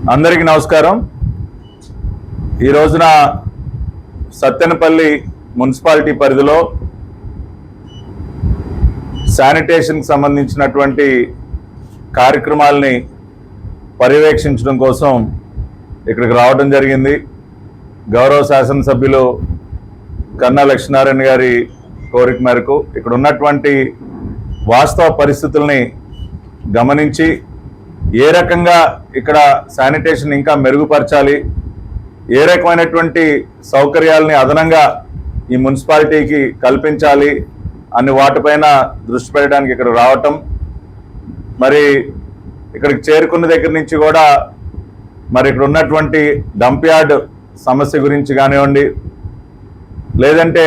అందరికీ నమస్కారం। ఈ రోజున సత్తెనపల్లి మున్సిపాలిటీ పరిధిలో శానిటేషన్ కి సంబంధించినటువంటి కార్యక్రమాలని పర్యవేక్షించడం కోసం ఇక్కడికి రావడం జరిగింది। గౌరవ శాసనసభ్యులు కన్నా లక్ష్మీనారాయణ గారి కోరిక మేరకు ఇక్కడ ఉన్నటువంటి వాస్తవ పరిస్థితుల్ని గమనించి ఏ రకంగా ఇక్కడ శానిటేషన్ ఇంకా మెరుగుపరచాలి, ఏ రకమైనటువంటి సౌకర్యాలని అదనంగా ఈ మున్సిపాలిటీకి కల్పించాలి అనే వాటిపైన దృష్టి పెట్టడానికి ఇక్కడ రావటం, మరి ఇక్కడికి చేరుకున్న దగ్గర నుంచి కూడా మరి ఇక్కడ ఉన్నటువంటి డంప్ యార్డ్ సమస్య గురించి కానివ్వండి, లేదంటే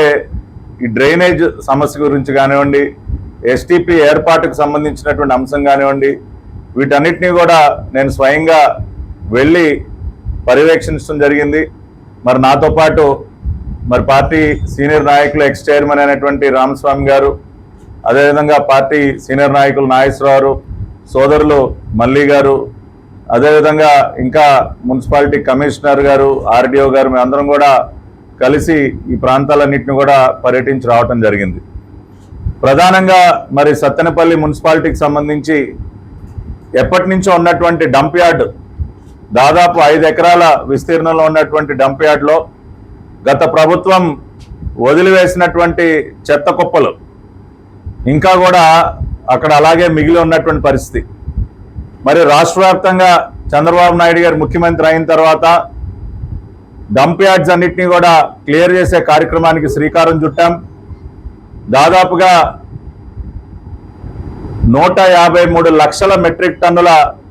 ఈ డ్రైనేజ్ సమస్య గురించి కానివ్వండి, ఎస్టీపీ ఏర్పాటుకు సంబంధించినటువంటి అంశం కానివ్వండి, వీటన్నిటినీ కూడా నేను స్వయంగా వెళ్ళి పర్యవేక్షించడం జరిగింది। మరి నాతో పాటు మరి పార్టీ సీనియర్ నాయకులు ఎక్స్ చైర్మన్ అయినటువంటి రామస్వామి గారు, అదేవిధంగా పార్టీ సీనియర్ నాయకులు నాగేశ్వరరావు, సోదరులు మల్లి గారు, అదేవిధంగా ఇంకా మున్సిపాలిటీ కమిషనర్ గారు, ఆర్డీఓ గారు, మేమందరం కూడా కలిసి ఈ ప్రాంతాలన్నింటినీ కూడా పర్యటించి రావటం జరిగింది। ప్రధానంగా మరి సత్తెనపల్లి మున్సిపాలిటీకి సంబంధించి ఎప్పటి నుంచో ఉన్నటువంటి డంప్ యార్డ్, దాదాపు 5 ఎకరాల విస్తీర్ణంలో ఉన్నటువంటి డంప్ యార్డ్లో గత ప్రభుత్వం వదిలివేసినటువంటి చెత్త కుప్పలు ఇంకా కూడా అక్కడ అలాగే మిగిలి ఉన్నటువంటి పరిస్థితి। మరి రాష్ట్ర వ్యాప్తంగా చంద్రబాబు నాయుడు గారు ముఖ్యమంత్రి అయిన తర్వాత డంప్ యార్డ్స్ అన్నింటినీ కూడా క్లియర్ చేసే కార్యక్రమానికి శ్రీకారం చుట్టాం। దాదాపుగా 153 లక్షల మెట్రిక్ టన్నుల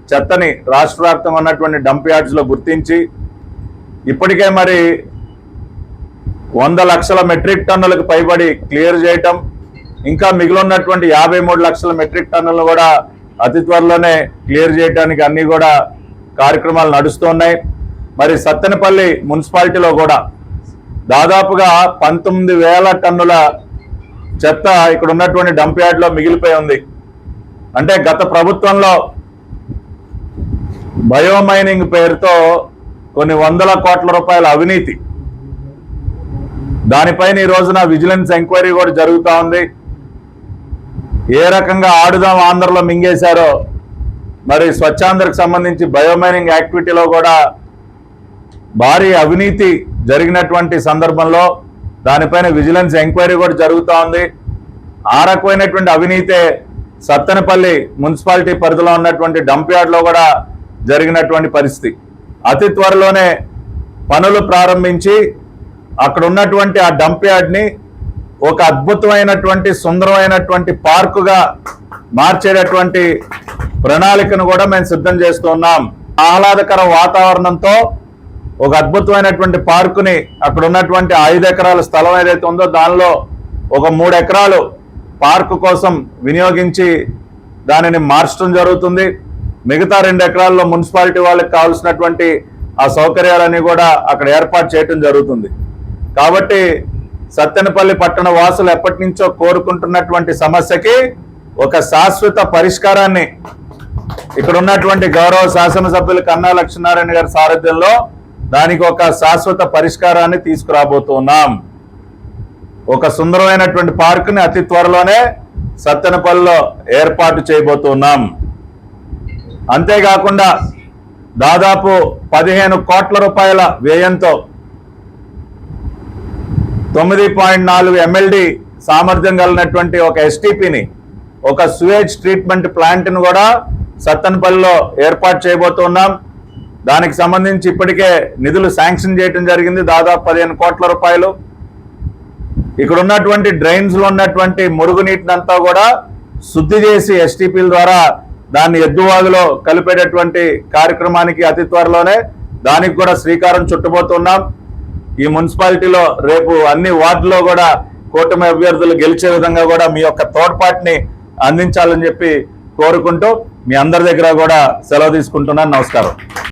చెత్తని రాష్ట్ర వ్యాప్తంగా ఉన్నటువంటి డంప్ యార్డ్స్లో గుర్తించి ఇప్పటికే మరి 100 లక్షల మెట్రిక్ టన్నులకు పైబడి క్లియర్ చేయటం, ఇంకా మిగిలినటువంటి 53 లక్షల మెట్రిక్ టన్నులను కూడా అతి త్వరలోనే క్లియర్ చేయడానికి అన్ని కూడా కార్యక్రమాలు నడుస్తున్నాయి। మరి సత్తెనపల్లి మున్సిపాలిటీలో కూడా దాదాపుగా 19,000 టన్నుల చెత్త ఇక్కడ ఉన్నటువంటి డంప్ యార్డ్లో మిగిలిపోయి ఉంది। అంటే గత ప్రభుత్వంలో బయోమైనింగ్ పేరుతో కొన్ని 100 కోట్ల రూపాయల అవినీతి, దానిపైన ఈ రోజున విజిలెన్స్ ఎంక్వైరీ కూడా జరుగుతూ ఉంది। ఏ రకంగా ఆడుదాం ఆంధ్రలో మింగేశారో మరి స్వచ్ఛాంధ్రకు సంబంధించి బయోమైనింగ్ యాక్టివిటీలో కూడా భారీ అవినీతి జరిగినటువంటి సందర్భంలో దానిపైన విజిలెన్స్ ఎంక్వైరీ కూడా జరుగుతూ ఉంది। ఆ రకమైనటువంటి అవినీతే సత్తెనపల్లి మున్సిపాలిటీ పరిధిలో ఉన్నటువంటి డంప్ యార్డ్లో కూడా జరిగినటువంటి పరిస్థితి। అతి త్వరలోనే పనులు ప్రారంభించి అక్కడ ఉన్నటువంటి ఆ డంప్ యార్డ్ని ఒక అద్భుతమైనటువంటి సుందరమైనటువంటి పార్కుగా మార్చేటటువంటి ప్రణాళికను కూడా మేము సిద్ధం చేస్తున్నాం। ఆహ్లాదకర వాతావరణంతో ఒక అద్భుతమైనటువంటి పార్కుని అక్కడ ఉన్నటువంటి 5 ఎకరాల స్థలం ఏదైతే ఉందో దానిలో ఒక 3 ఎకరాలు పార్కు కోసం వినియోగించి దానిని మార్చడం జరుగుతుంది। మిగతా 2 ఎకరాల్లో మున్సిపాలిటీ వాళ్ళకి కావాల్సినటువంటి ఆ సౌకర్యాలన్నీ కూడా అక్కడ ఏర్పాటు చేయడం జరుగుతుంది। కాబట్టి సత్తెనపల్లి పట్టణ వాసులు ఎప్పటి నుంచో కోరుకుంటున్నటువంటి సమస్యకి ఒక శాశ్వత పరిష్కారాన్ని ఇక్కడ ఉన్నటువంటి గౌరవ శాసనసభ్యులు కన్నా లక్ష్మీనారాయణ గారి సారథ్యంలో దానికి ఒక శాశ్వత పరిష్కారాన్ని తీసుకురాబోతున్నాం। ఒక సుందరమైనటువంటి పార్కుని అతి త్వరలోనే సత్తెనపల్లిలో ఏర్పాటు చేయబోతున్నాం। అంతేకాకుండా దాదాపు 15 కోట్ల రూపాయల వ్యయంతో 9.4 MLD సామర్థ్యం కలిగినటువంటి ఒక ఎస్టీపీని, ఒక సువేజ్ ట్రీట్మెంట్ ప్లాంట్ను కూడా సత్తెనపల్లిలో ఏర్పాటు చేయబోతున్నాం। దానికి సంబంధించి ఇప్పటికే నిధులు శాంక్షన్ చేయడం జరిగింది, దాదాపు 15 కోట్ల రూపాయలు। ఇక్కడ ఉన్నటువంటి డ్రైన్స్లో ఉన్నటువంటి మురుగునీటినంతా కూడా శుద్ధి చేసి ఎస్టీపీల ద్వారా దాన్ని ఎద్దువాగులో కలిపేటటువంటి కార్యక్రమానికి అతి త్వరలోనే దానికి కూడా శ్రీకారం చుట్టబోతున్నాం। ఈ మున్సిపాలిటీలో రేపు అన్ని వార్డులో కూడా కూటమి అభ్యర్థులు గెలిచే విధంగా కూడా మీ యొక్క తోడ్పాటుని అందించాలని చెప్పి కోరుకుంటూ మీ అందరి దగ్గర కూడా సెలవు తీసుకుంటున్నాను। నమస్కారం।